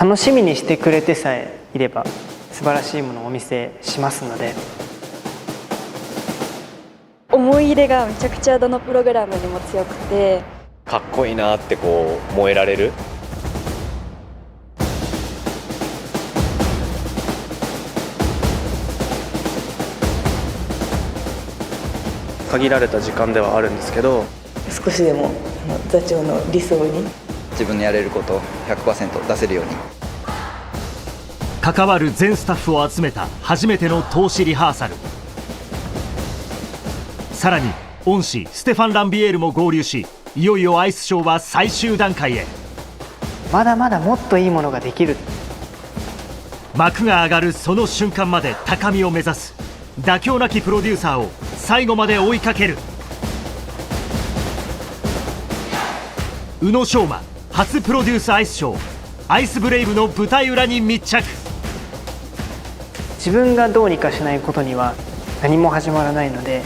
楽しみにしてくれてさえいれば素晴らしいものをお見せしますので。思い入れがめちゃくちゃどのプログラムにも強くて、かっこいいなってこう燃えられる。限られた時間ではあるんですけど、少しでも座長の理想に自分のやれることを 100% 出せるように。関わる全スタッフを集めた初めての通しリハーサル。さらに恩師ステファン・ランビエールも合流し、いよいよアイスショーは最終段階へ。まだまだもっといいものができる。幕が上がるその瞬間まで高みを目指す妥協なきプロデューサーを最後まで追いかける。宇野昌磨初プロデュースアイスショー、アイスブレイブの舞台裏に密着。自分がどうにかしないことには何も始まらないので、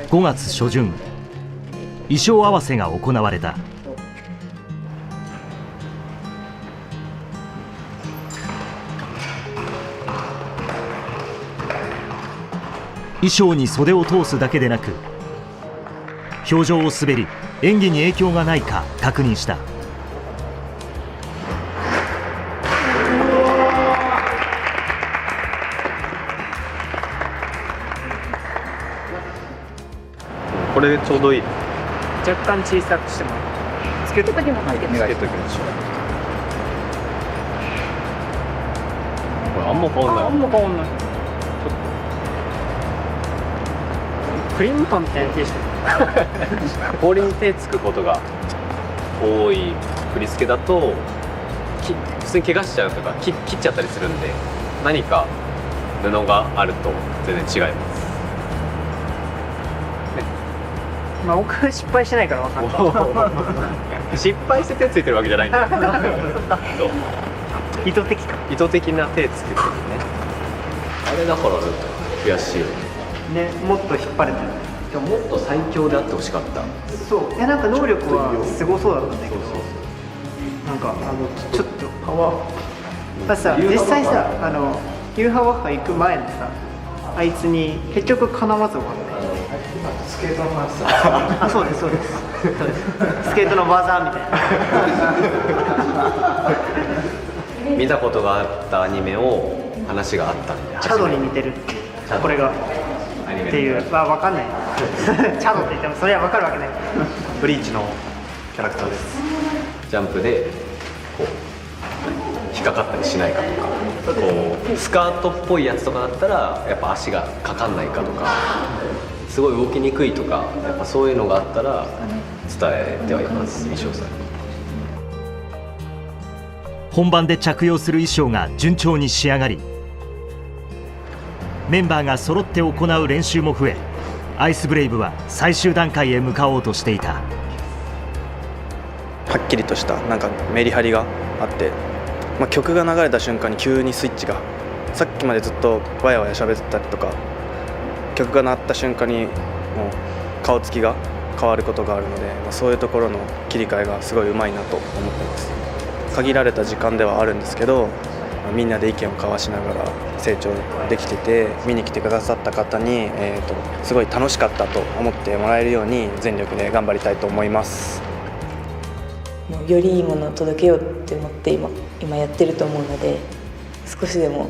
5月初旬、衣装合わせが行われた。衣装に袖を通すだけでなく、表情を滑り演技に影響がないか確認した。これでちょうどいい。若干小さくしてもつけときもつけときましょう。これあんま変わんない。あんま変わんない。クリームパンみたいな手してる。氷に手つくことが多い振り付けだと普通に怪我しちゃうとか切っちゃったりするんで、何か布があると全然違います。まあ僕は失敗してないから分かんない。失敗して手ついてるわけじゃないんだけど意図的か。意図的な手つけてるね。あれだから悔しいよね。もっと引っ張れてる。でももっと最強であってほしかった。そう。なんか能力はすごそうだったんだけど、なんかちょっとパワー。だってさ、実際さユーハワッハ行く前にさ、あいつに結局かなわず終わって。スケートの話さ。あ、そうですそうです。スケートの技みたいな。見たことがあったアニメを話があったんで。チャドに似てるっていう。これがっていう。まあ分かんない。チャドって言ってもそれは分かるわけない。ブリーチのキャラクターです。ジャンプでこう引っかかったりしないかとか、こうスカートっぽいやつとかだったらやっぱ足がかかんないかとか、すごい動きにくいとか、やっぱそういうのがあったら伝えてはいます。衣装さんに本番で着用する衣装が順調に仕上がり、メンバーが揃って行う練習も増え、アイスブレイブは最終段階へ向かおうとしていた。はっきりとしたなんかメリハリがあって、曲が流れた瞬間に急にスイッチが、さっきまでずっとわやわや喋ってたりとか、曲が鳴った瞬間にもう顔つきが変わることがあるので、そういうところの切り替えがすごいうまいなと思ってます。限られた時間ではあるんですけど、みんなで意見を交わしながら成長できてて、見に来てくださった方に、すごい楽しかったと思ってもらえるように全力で頑張りたいと思います。よりいいものを届けようって思って今やってると思うので、少しでも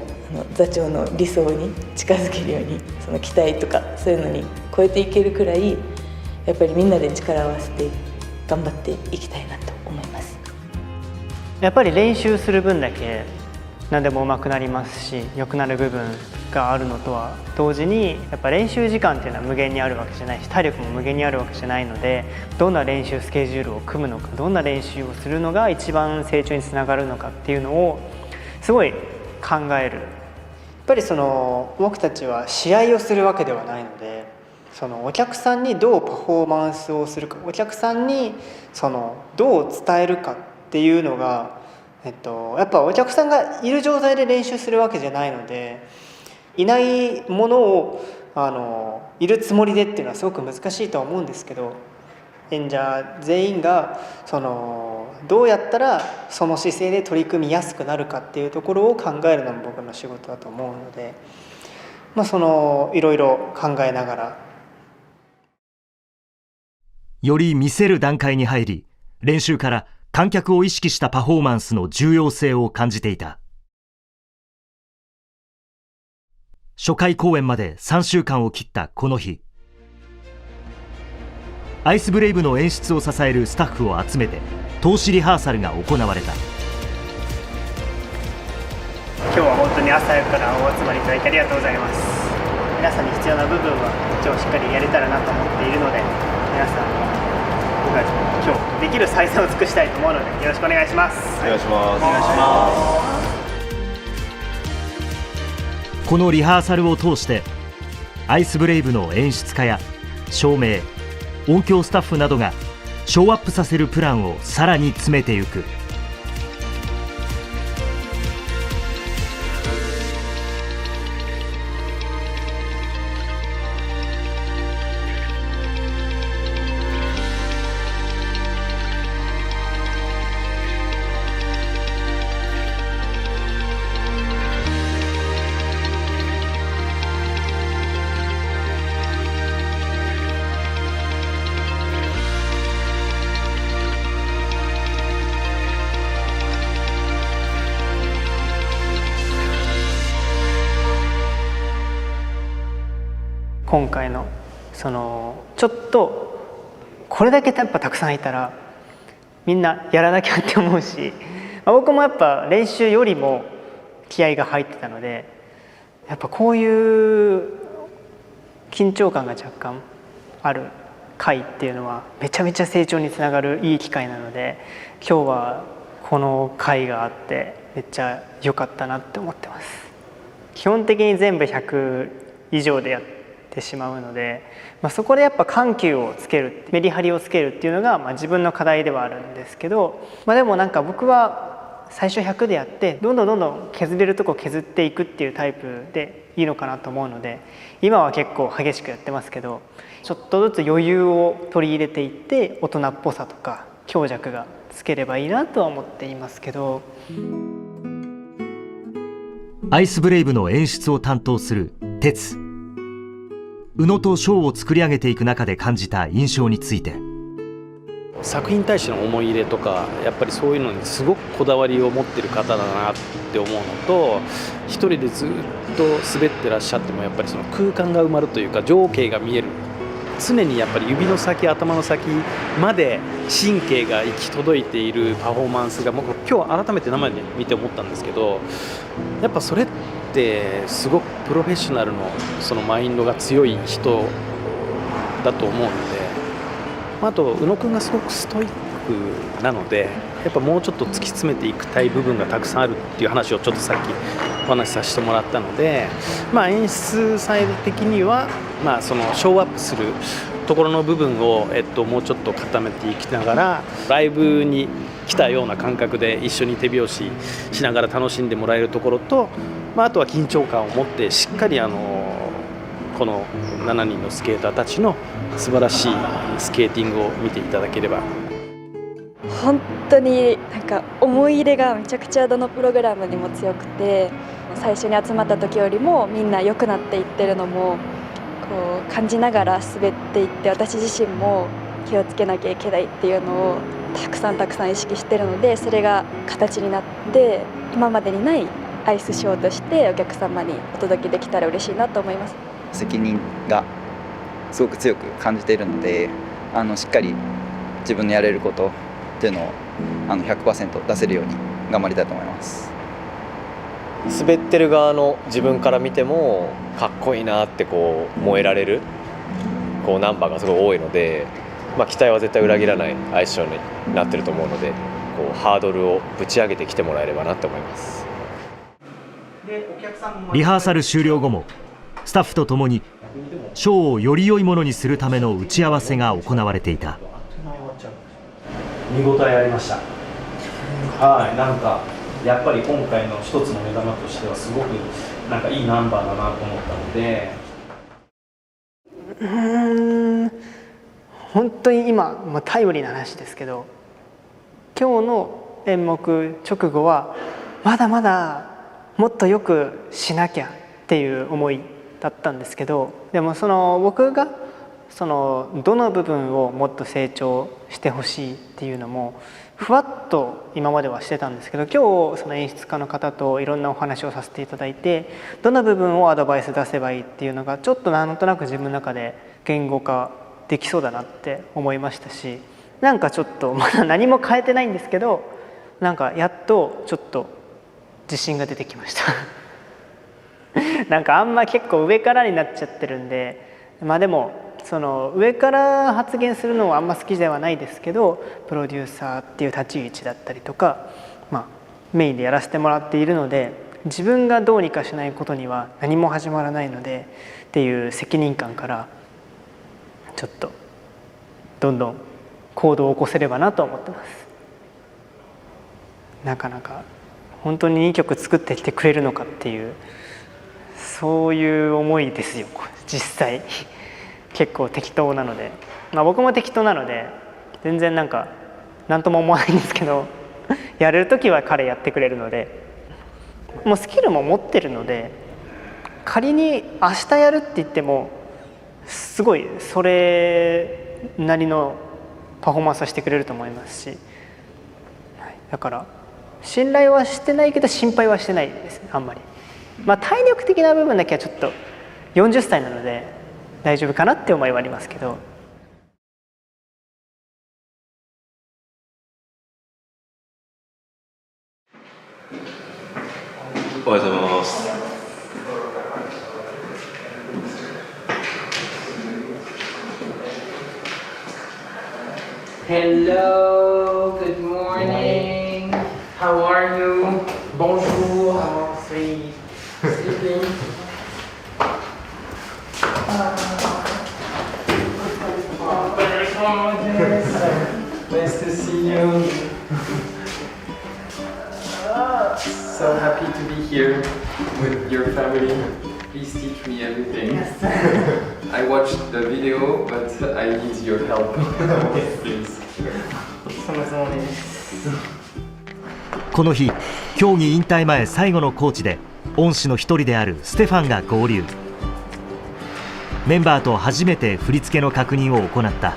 座長の理想に近づけるように、その期待とかそういうのに超えていけるくらい、やっぱりみんなで力を合わせて頑張っていきたいなと思います。やっぱり練習する分だけ何でも上手くなりますし、良くなる部分があるのとは同時に、やっぱ練習時間っていうのは無限にあるわけじゃないし、体力も無限にあるわけじゃないので、どんな練習スケジュールを組むのか、どんな練習をするのが一番成長につながるのかっていうのをすごい考える。やっぱり僕たちは試合をするわけではないので、お客さんにどうパフォーマンスをするか、お客さんにどう伝えるかっていうのがやっぱお客さんがいる状態で練習するわけじゃないので、いないものをいるつもりでっていうのはすごく難しいとは思うんですけど、演者全員がどうやったらその姿勢で取り組みやすくなるかっていうところを考えるのも僕の仕事だと思うので、いろいろ考えながらより見せる段階に入り、練習から観客を意識したパフォーマンスの重要性を感じていた。初回公演まで3週間を切ったこの日、アイスブレイブの演出を支えるスタッフを集めて通しリハーサルが行われた。今日は本当に朝早くからお集まりいただきありがとうございます。皆さんに必要な部分は今日しっかりやれたらなと思っているので、皆さんに僕が今日できる最善を尽くしたいと思うので、よろしくお願いします。お願いします。お願いします。このリハーサルを通してアイスブレイブの演出家や照明、音響スタッフなどがショーアップさせるプランをさらに詰めていく。今回のちょっとこれだけやっぱたくさんいたらみんなやらなきゃって思うし、僕もやっぱ練習よりも気合が入ってたので、やっぱこういう緊張感が若干ある回っていうのはめちゃめちゃ成長につながるいい機会なので、今日はこの回があってめっちゃ良かったなって思ってます。基本的に全部100以上でやってしまうので、そこでやっぱ緩急をつける、メリハリをつけるっていうのが自分の課題ではあるんですけど、でもなんか僕は最初100でやってどんどん削れるとこ削っていくっていうタイプでいいのかなと思うので、今は結構激しくやってますけど、ちょっとずつ余裕を取り入れていって大人っぽさとか強弱がつければいいなとは思っていますけど。アイスブレイブの演出を担当する哲、宇野とショーを作り上げていく中で感じた印象について、作品に対しての思い入れとか、やっぱりそういうのにすごくこだわりを持ってる方だなって思うのと、一人でずっと滑ってらっしゃってもやっぱりその空間が埋まるというか情景が見える、常にやっぱり指の先、頭の先まで神経が行き届いているパフォーマンスが、僕今日改めて生で見て思ったんですけど、やっぱそれってすごくプロフェッショナルのそのマインドが強い人だと思うので、あと宇野くんがすごくストイックなので、やっぱもうちょっと突き詰めていきたい部分がたくさんあるっていう話をちょっとさっきお話しさせてもらったので、演出サイド的にはそのショーアップするところの部分をもうちょっと固めていきながら、ライブに来たような感覚で一緒に手拍子しながら楽しんでもらえるところと、あとは緊張感を持ってしっかりこの7人のスケーターたちの素晴らしいスケーティングを見ていただければ。本当になんか思い入れがめちゃくちゃどのプログラムにも強くて、最初に集まった時よりもみんな良くなっていってるのもこう感じながら滑っていって、私自身も気をつけなきゃいけないっていうのをたくさん意識してるので、それが形になって今までにないアイスショーとしてお客様にお届けできたら嬉しいなと思います。責任がすごく強く感じているので、しっかり自分のやれることっていうのを100% 出せるように頑張りたいと思います。滑ってる側の自分から見てもかっこいいなって燃えられるナンバーがすごい多いので、期待は絶対裏切らないアイスショーになってると思うので、ハードルをぶち上げてきてもらえればなと思います。リハーサル終了後もスタッフとともにショーをより良いものにするための打ち合わせが行われていた。見応えありました。はい、なんかやっぱり今回の一つの目玉としてはすごくなんかいいナンバーだなと思ったので。本当に今、タイムリーな話ですけど、今日の演目直後はまだまだもっとよくしなきゃっていう思いだったんですけど、でも僕がどの部分をもっと成長してほしいっていうのもふわっと今まではしてたんですけど、今日その演出家の方といろんなお話をさせていただいて、どの部分をアドバイス出せばいいっていうのがちょっとなんとなく自分の中で言語化できそうだなって思いましたし、なんかちょっとまだ何も変えてないんですけど、なんかやっとちょっと自信が出てきましたなんかあんま結構上からになっちゃってるんで、でも上から発言するのはあんま好きではないですけど、プロデューサーっていう立ち位置だったりとか、メインでやらせてもらっているので、自分がどうにかしないことには何も始まらないのでっていう責任感から、ちょっとどんどん行動を起こせればなと思ってます。なかなか本当にいい曲作ってきてくれるのかっていう、そういう思いですよ実際結構適当なので、僕も適当なので全然なんとも思わないんですけどやれる時は彼やってくれるので、もうスキルも持ってるので、仮に明日やるって言ってもすごいそれなりのパフォーマンスはしてくれると思いますし、だから信頼はしてないけど心配はしてないですね、あんまり。体力的な部分だけはちょっと40歳なので大丈夫かなって思いはありますけど。おはようございます。Hello, good morning. How are you? Bonjour. How are you sleeping? Very gorgeous. Nice to see you. So happy to be here with your family. Please teach me everything. I watched the video, but I need your help. Please. この日、競技引退前最後のコーチで恩師の一人であるステファンが合流。メンバーと初めて振り付けの確認を行った。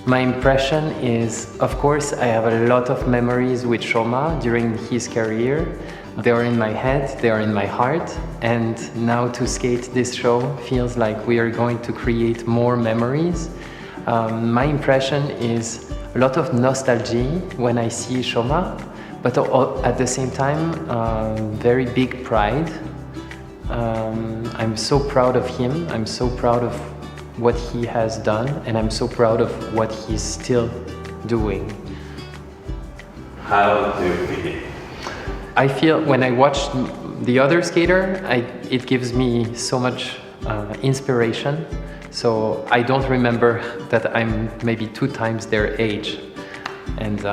My impression is, of course, I have a lot of memories with Shoma during his career. They are in my head, they are in my heart, and now to skate this show feels like we are going to create more memories. My impression is a lot of nostalgia when I see Shoma, but at the same time, very big pride. I'm so proud of him, I'm so proud of what he has done, and I'm so proud of what he's still doing. How do you feel? I feel when I watch the other skater, it gives me so much inspiration. So I don't remember that I'm maybe 2 times their age, and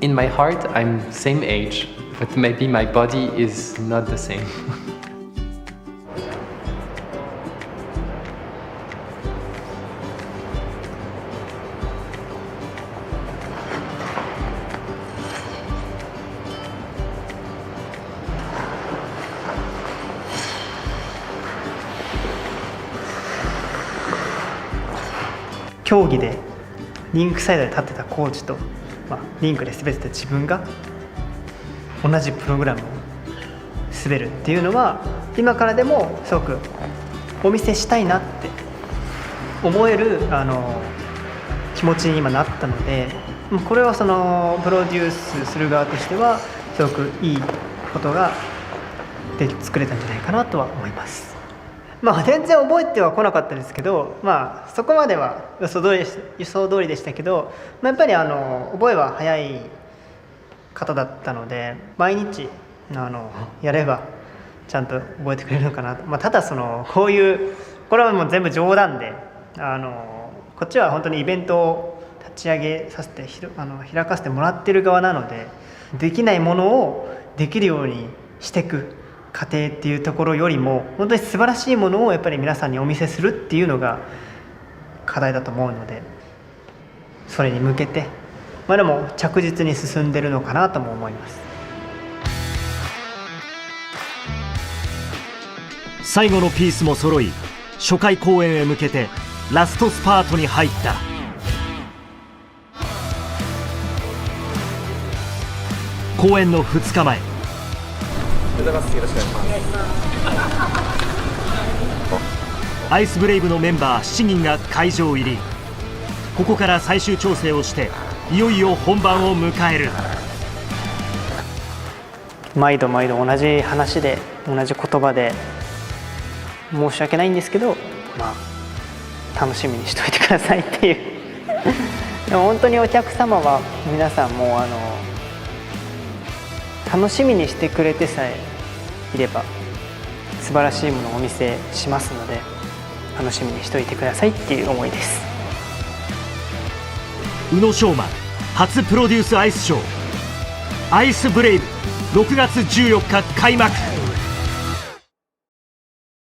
in my heart I'm same age, but maybe my body is not the same. 競技でリンクサイドで立ってたコーチと、リンクで滑ってた自分が同じプログラムを滑るっていうのは今からでもすごくお見せしたいなって思える気持ちに今なったので、これはそのプロデュースする側としてはすごくいいことがで作れたんじゃないかなとは思います。全然覚えてはこなかったですけど、そこまでは予想通りでしたけど、やっぱり覚えは早い方だったので、毎日やればちゃんと覚えてくれるのかなと。ただこれはもう全部冗談で、こっちは本当にイベントを立ち上げさせて開かせてもらってる側なので、できないものをできるようにしていく過程っていうところよりも、本当に素晴らしいものをやっぱり皆さんにお見せするっていうのが課題だと思うので、それに向けて、でも着実に進んでるのかなとも思います。最後のピースも揃い、初回公演へ向けてラストスパートに入った。公演の2日前、アイスブレイブのメンバー7人が会場入り。ここから最終調整をしていよいよ本番を迎える。毎度同じ話で同じ言葉で申し訳ないんですけど、楽しみにしといてくださいっていうでも本当にお客様は皆さんも楽しみにしてくれてさえいれば素晴らしいものをお見せしますので、楽しみにしておいてくださいっていう思いです。宇野昌磨初プロデュースアイスショー、アイスブレイブ6月14日開幕。